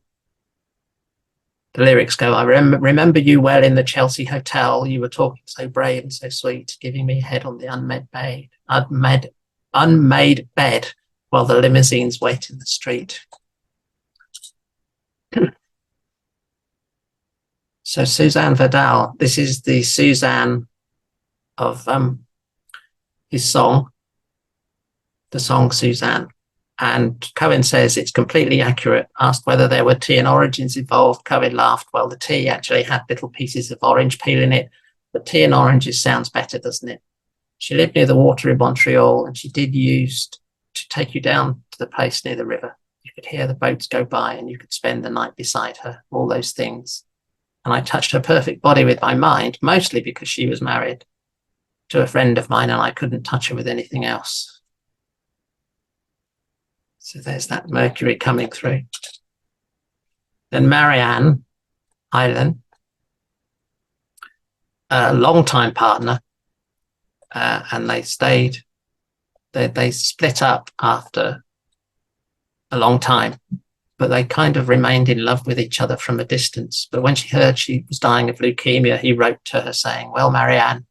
lyrics go, I remember you well in the Chelsea Hotel. You were talking so brave and so sweet, giving me head on the unmade bed while the limousines wait in the street. So Suzanne Vidal, this is the Suzanne of his song, the song Suzanne. And Cohen says it's completely accurate. Asked whether there were tea and oranges involved, Cohen laughed. Well, the tea actually had little pieces of orange peel in it, but tea and oranges sounds better, doesn't it? She lived near the water in Montreal, and she did use to take you down to the place near the river. You could hear the boats go by and you could spend the night beside her, all those things. And I touched her perfect body with my mind, mostly because she was married to a friend of mine and I couldn't touch her with anything else. So there's that Mercury coming through. Then Marianne Island, a long-time partner, and they stayed, they split up after a long time, but they kind of remained in love with each other from a distance. But when she heard she was dying of leukemia, he wrote to her saying, well, Marianne,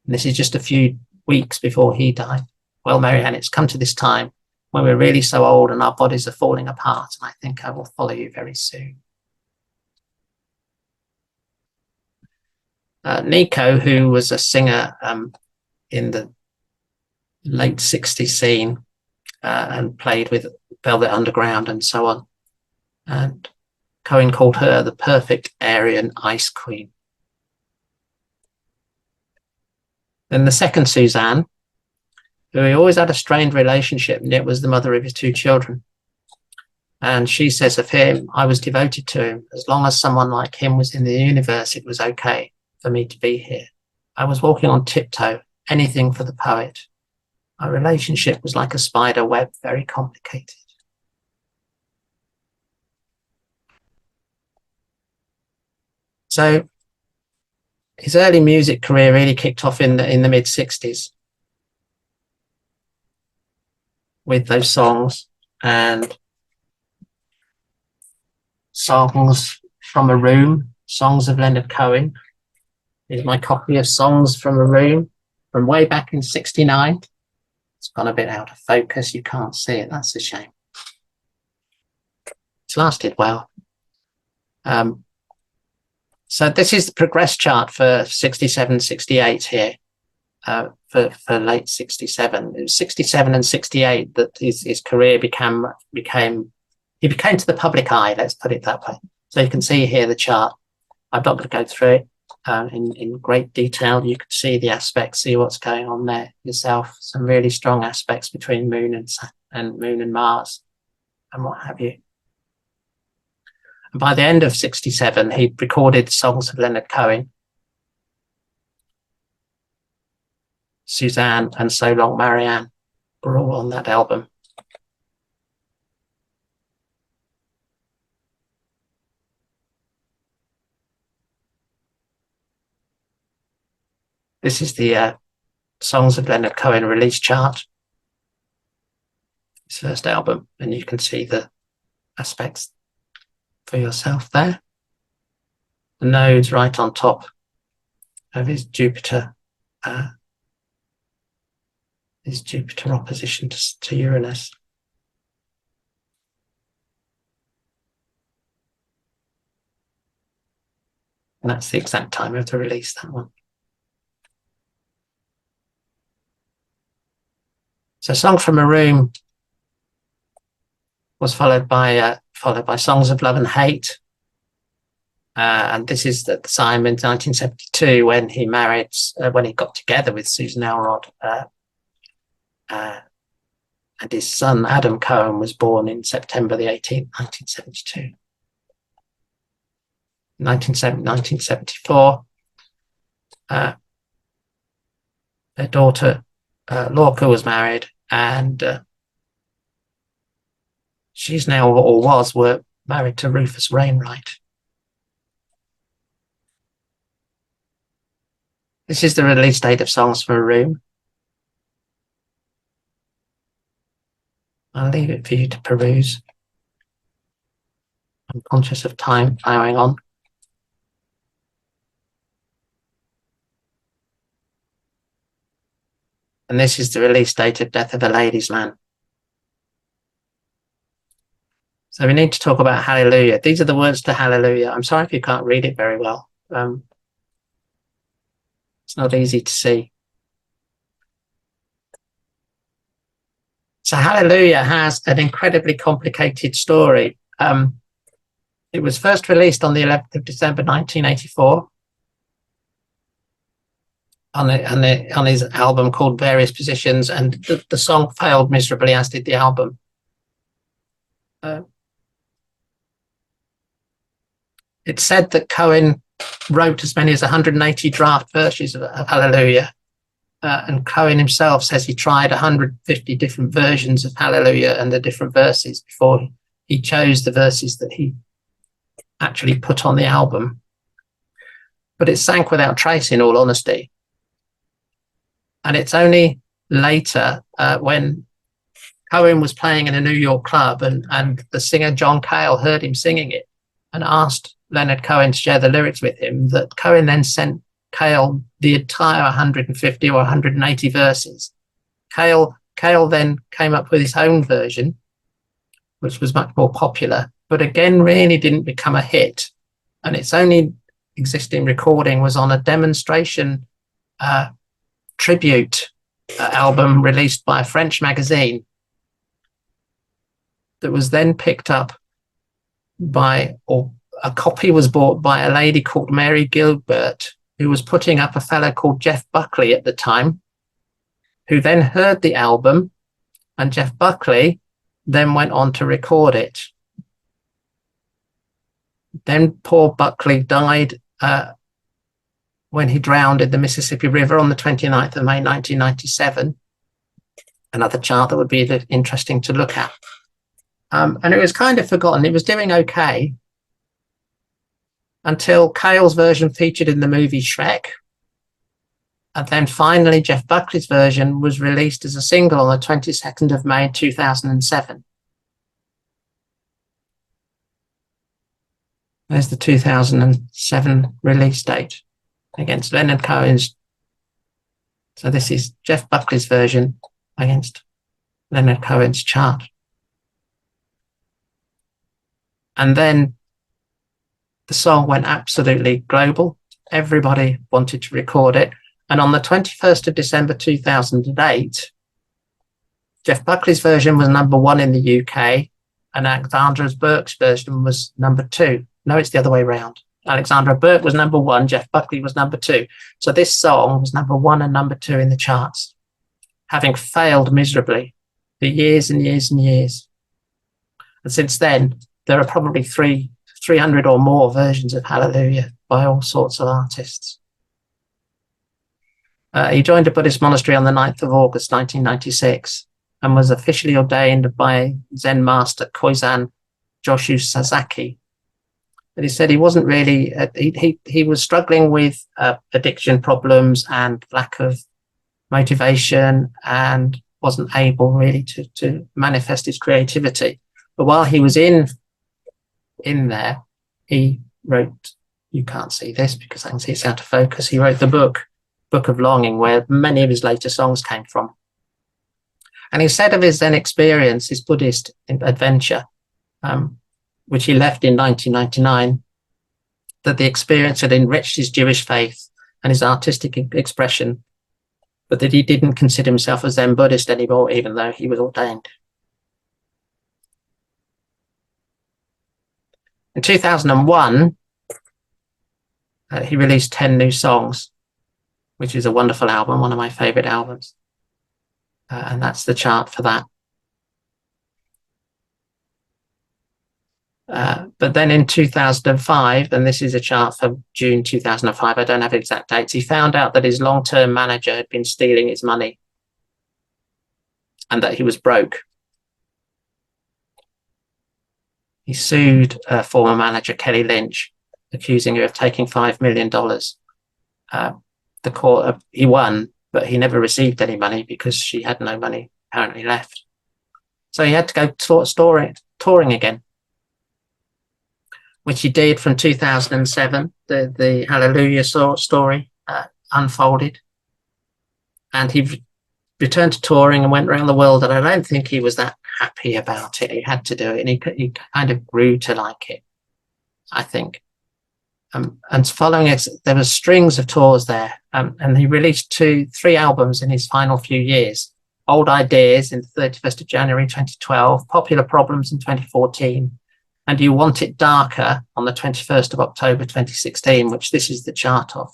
and this is just a few weeks before he died, well, Marianne, it's come to this time when we're really so old and our bodies are falling apart, and I think I will follow you very soon. Nico, who was a singer in the late 60s scene and played with Velvet Underground and so on. And Cohen called her the perfect Aryan ice queen. Then the second Suzanne, who he always had a strained relationship, and yet was the mother of his two children. And she says of him, I was devoted to him. As long as someone like him was in the universe, it was okay for me to be here. I was walking on tiptoe, anything for the poet. Our relationship was like a spider web, very complicated. So his early music career really kicked off in the mid-60s with those songs, and Songs from a Room, songs of Leonard Cohen. Here's my copy of Songs from a Room from way back in 69. It's gone a bit out of focus. You can't see it. That's a shame. It's lasted well. So this is the progress chart for 67, 68 here, for late 67. It was 67 and 68 that his career became he became to the public eye, let's put it that way. So you can see here the chart. I'm not going to go through it in great detail. You can see the aspects, see what's going on there yourself. Some really strong aspects between Moon and Mars and what have you. And by the end of 67, he'd recorded songs of Leonard Cohen, Suzanne and So Long Marianne were all on that album. This is the Songs of Leonard Cohen release chart, his first album, and you can see the aspects for yourself there. The node's right on top of his Jupiter opposition to Uranus. And that's the exact time of the release, that one. So Song from a Room was followed by Songs of Love and Hate. And this is the time in 1972 when he when he got together with Susan Elrod. And his son, Adam Cohen, was born in September the 18th, 1972. 1974, their daughter, Lorca, was married, and she's now, or was, married to Rufus Wainwright. This is the release date of Songs from a Room. I'll leave it for you to peruse. I'm conscious of time plowing on. And this is the release date of Death of a Ladies' Man. So we need to talk about Hallelujah. These are the words to Hallelujah. I'm sorry if you can't read it very well. It's not easy to see. So Hallelujah has an incredibly complicated story. It was first released on the 11th of December 1984 on his album called Various Positions, and the song failed miserably, as did the album. It's said that Cohen wrote as many as 180 draft versions of Hallelujah. And Cohen himself says he tried 150 different versions of Hallelujah and the different verses before he chose the verses that he actually put on the album. But it sank without trace, in all honesty. And it's only later when Cohen was playing in a New York club and the singer John Cale heard him singing it and asked Leonard Cohen to share the lyrics with him, that Cohen then sent Cale the entire 150 or 180 verses. Cale then came up with his own version, which was much more popular, but again really didn't become a hit. And its only existing recording was on a demonstration tribute album released by a French magazine that was then picked up by, or a copy was bought by a lady called Mary Gilbert, who was putting up a fellow called Jeff Buckley at the time, who then heard the album, and Jeff Buckley then went on to record it. Then poor Buckley died when he drowned in the Mississippi River on the 29th of May 1997. Another chart that would be interesting to look at. And it was kind of forgotten. It was doing okay until Cale's version featured in the movie Shrek. And then finally, Jeff Buckley's version was released as a single on the 22nd of May 2007. There's the 2007 release date against Leonard Cohen's. So this is Jeff Buckley's version against Leonard Cohen's chart. And then the song went absolutely global. Everybody wanted to record it. And on the 21st of December 2008, Jeff Buckley's version was #1 in the UK, and Alexandra Burke's version was #2. No, it's the other way around. Alexandra Burke was #1, Jeff Buckley was #2. So this song was #1 and #2 in the charts, having failed miserably for years and years and years. And since then, there are probably 300 or more versions of Hallelujah by all sorts of artists. He joined a Buddhist monastery on the 9th of August 1996 and was officially ordained by Zen master Koizan Joshu Sasaki. But he said he wasn't really, he was struggling with addiction problems and lack of motivation and wasn't able really to manifest his creativity. But while he was in in there, he wrote, you can't see this because I can see it's out of focus, he wrote the Book of Longing, where many of his later songs came from. And he said of his then experience, his Buddhist adventure, which he left in 1999, that the experience had enriched his Jewish faith and his artistic expression, but that he didn't consider himself a Zen Buddhist anymore, even though he was ordained. In 2001, he released 10 new songs, which is a wonderful album, one of my favorite albums. And that's the chart for that. But then in 2005, and this is a chart for June 2005, I don't have exact dates, he found out that his long-term manager had been stealing his money and that he was broke. He sued former manager Kelly Lynch, accusing her of taking $5 million. The court, he won, but he never received any money because she had no money apparently left. So he had to go touring again, which he did from 2007. The Hallelujah story unfolded, and he returned to touring and went around the world. And I don't think he was that happy about it. He had to do it, and he kind of grew to like it, I think. And following it, there were strings of tours there, and he released 3 albums in his final few years. Old Ideas in the 31st of January 2012, Popular Problems in 2014, and You Want It Darker on the 21st of October 2016, which this is the chart of.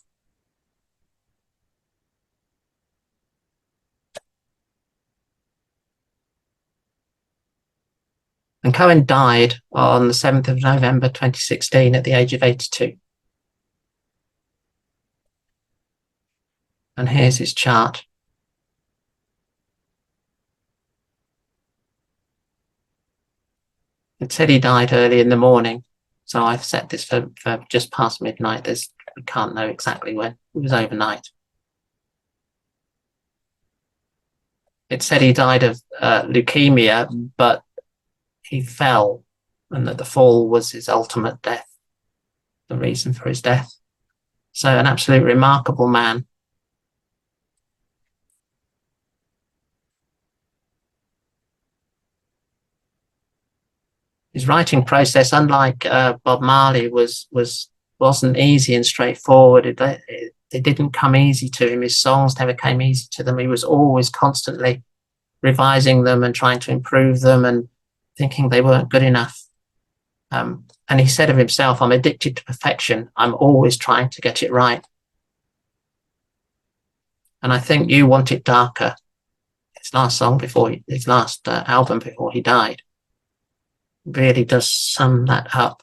And Cohen died on the 7th of November 2016 at the age of 82. And here's his chart. It said he died early in the morning, so I've set this for just past midnight. We can't know exactly when. It was overnight. It said he died of leukemia, but he fell, and that the fall was his ultimate death, the reason for his death. So an absolutely remarkable man. His writing process, unlike Bob Marley, wasn't easy and straightforward. It didn't come easy to him. His songs never came easy to him. He was always constantly revising them and trying to improve them and thinking they weren't good enough. And he said of himself, I'm addicted to perfection. I'm always trying to get it right. And I think You Want It Darker, his last album before he died, really does sum that up.